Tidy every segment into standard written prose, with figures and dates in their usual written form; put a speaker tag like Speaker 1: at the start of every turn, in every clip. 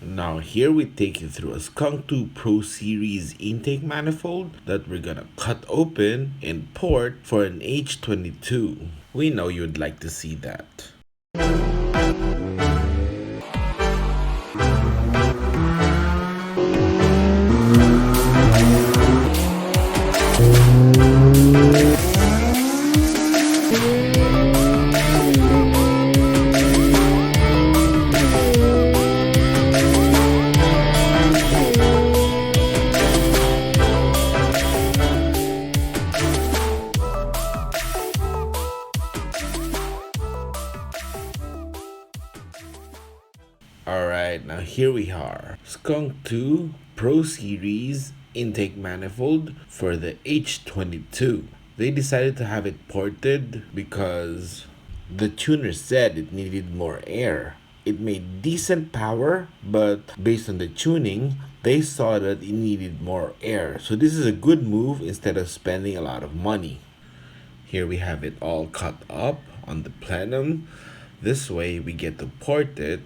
Speaker 1: Now here we take you through a skunk2 Pro Series intake manifold that we're gonna cut open and port for an H22. We know you'd like to see that. Alright, now here we are. Skunk2 Pro Series intake manifold for the H22. They decided to have it ported because the tuner said it needed more air. It made decent power, but based on the tuning, they saw that it needed more air. So this is a good move instead of spending a lot of money. Here we have it all cut up on the plenum. This way we get to port it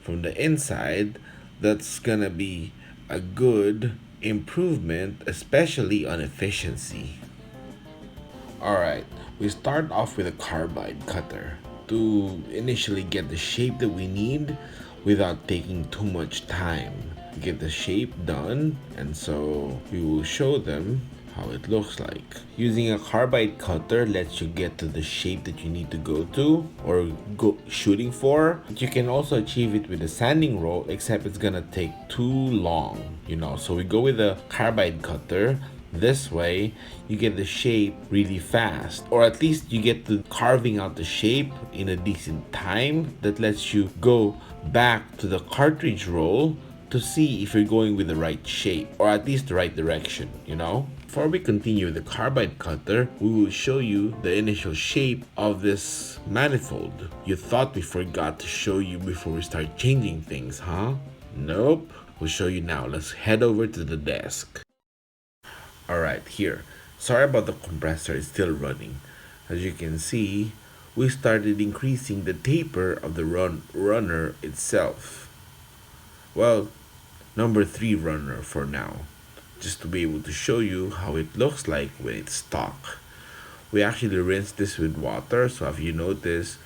Speaker 1: from the inside. That's gonna be a good improvement, especially on efficiency. Alright, we start off with a carbide cutter to initially get the shape that we need without taking too much time. Get the shape done, and so we will show them how it looks like. Using a carbide cutter lets you get to the shape that you need to go to or go shooting for. But you can also achieve it with a sanding roll, except it's gonna take too long, so we go with a carbide cutter. This way you get the shape really fast, or at least you get to carving out the shape in a decent time that lets you go back to the cartridge roll to see if you're going with the right shape, or at least the right direction. Before we continue with the carbide cutter, we will show you the initial shape of this manifold. You thought we forgot to show you before we start changing things, huh? Nope. We'll show you now. Let's head over to the desk. Alright, here. Sorry about the compressor, it's still running. As you can see, we started increasing the taper of the runner itself. Well, number 3 runner for now, just to be able to show you how it looks like when it's stock. We actually rinsed this with water, so if you notice,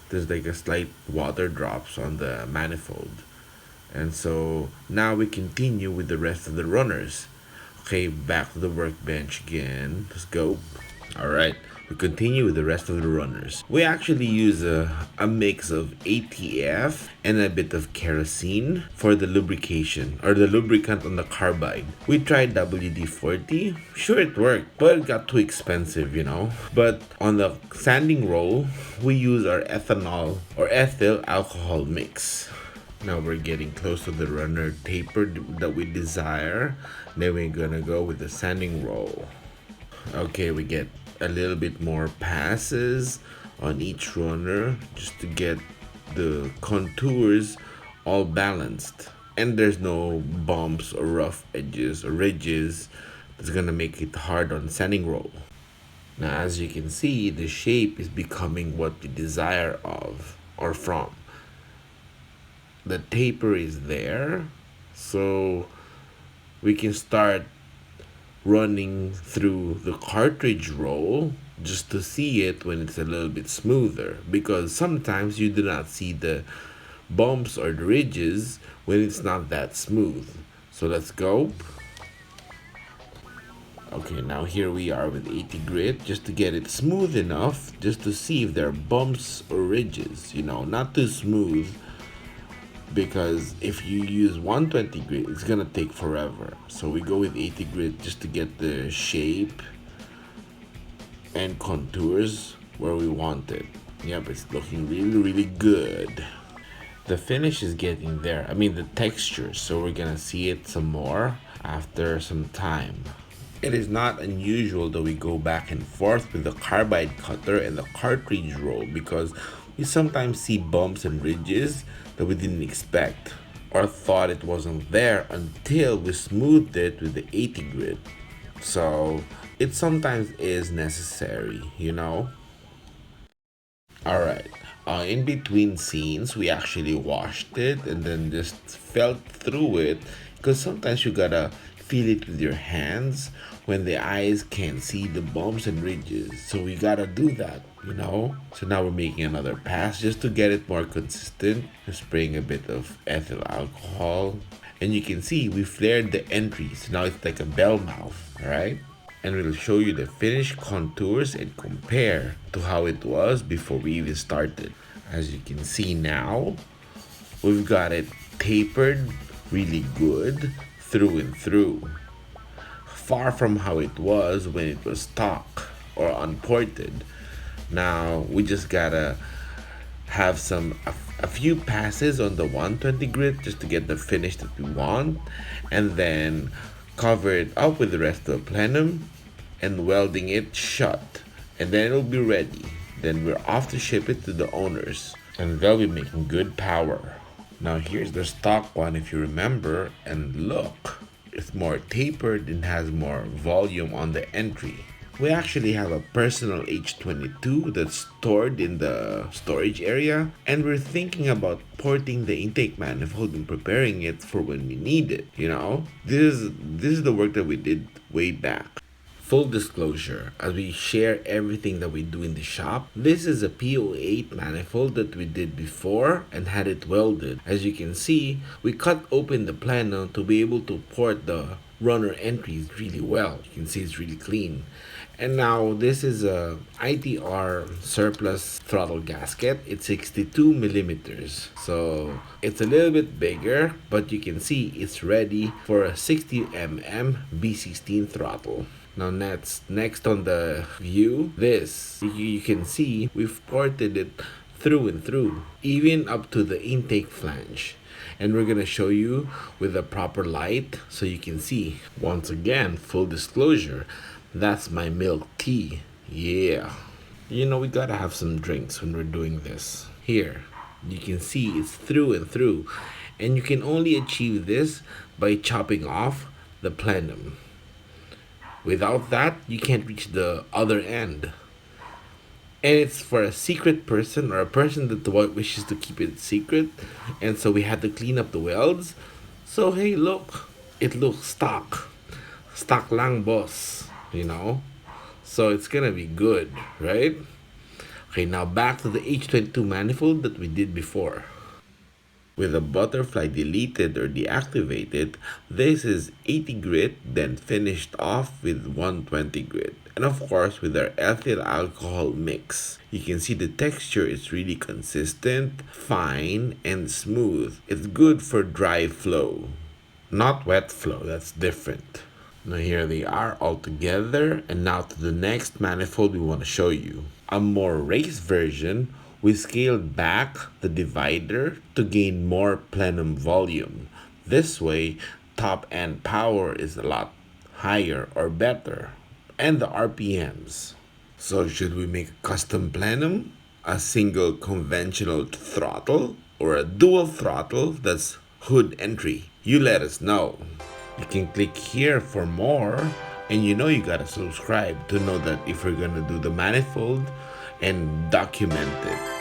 Speaker 1: there's like a slight water drops on the manifold. And so now we continue with the rest of the runners. Okay, back to the workbench again. Let's go. Alright, we continue with the rest of the runners. We actually use a mix of ATF and a bit of kerosene for the lubrication, or the lubricant on the carbide. We tried WD-40. Sure, it worked, but it got too expensive, But on the sanding roll, we use our ethanol or ethyl alcohol mix. Now we're getting close to the runner taper that we desire. Then we're gonna go with the sanding roll. Okay, we get a little bit more passes on each runner just to get the contours all balanced. And there's no bumps or rough edges or ridges that's gonna make it hard on sanding roll. Now as you can see, the shape is becoming what we desire of or from. The taper is there, so we can start running through the cartridge roll just to see it when it's a little bit smoother, because sometimes you do not see the bumps or the ridges when it's not that smooth. So let's go. Okay, now here we are with 80 grit just to get it smooth enough just to see if there are bumps or ridges, not too smooth, because if you use 120 grit, it's gonna take forever. So we go with 80 grit just to get the shape and contours where we want it. Yep, it's looking really, really good. The finish is getting there. The texture. So we're gonna see it some more after some time. It is not unusual that we go back and forth with the carbide cutter and the cartridge roll, because we sometimes see bumps and ridges that we didn't expect or thought it wasn't there until we smoothed it with the 80 grit. So it sometimes is necessary. Alright, In between scenes, we actually washed it and then just felt through it because sometimes you gotta feel it with your hands when the eyes can't see the bumps and ridges. So we gotta do that. So now we're making another pass just to get it more consistent. We're spraying a bit of ethyl alcohol. And you can see we flared the entries. Now it's like a bell mouth, alright? And we'll show you the finished contours and compare to how it was before we even started. As you can see now, we've got it tapered really good through and through. Far from how it was when it was stock or unported. Now we just gotta have a few passes on the 120 grit just to get the finish that we want, and then cover it up with the rest of the plenum and welding it shut, and then it'll be ready. Then we're off to ship it to the owners, and they'll be making good power. Now here's the stock one, if you remember, and look, it's more tapered and has more volume on the entry. We actually have a personal H22 that's stored in the storage area, and we're thinking about porting the intake manifold and preparing it for when we need it. This is the work that we did way back. Full disclosure, as we share everything that we do in the shop, this is a PO8 manifold that we did before and had it welded. As you can see, we cut open the plenum to be able to port the runner entries really well. You can see it's really clean. And now this is a ITR surplus throttle gasket. It's 62 millimeters. So it's a little bit bigger, but you can see it's ready for a 60 mm B16 throttle. Now next on the view, you can see we've ported it through and through, even up to the intake flange. And we're gonna show you with the proper light so you can see. Once again, full disclosure, that's my milk tea. Yeah. We gotta have some drinks when we're doing this. Here, you can see it's through and through. And you can only achieve this by chopping off the plenum. Without that, you can't reach the other end. And it's for a secret person or a person that wishes to keep it secret. And so we had to clean up the welds. So hey, look, it looks stock. Stock lang, boss. So it's gonna be good, right? Okay, now back to the H22 manifold that we did before. With a butterfly deleted or deactivated, this is 80 grit, then finished off with 120 grit. And of course, with our ethyl alcohol mix. You can see the texture is really consistent, fine, and smooth. It's good for dry flow, not wet flow, that's different. Now here they are all together, and now to the next manifold we want to show you. A more race version, we scaled back the divider to gain more plenum volume. This way, top end power is a lot higher or better, and the RPMs. So should we make a custom plenum, a single conventional throttle, or a dual throttle that's hood entry? You let us know. You can click here for more, and you gotta subscribe to know that if we're gonna do the manifold and document it.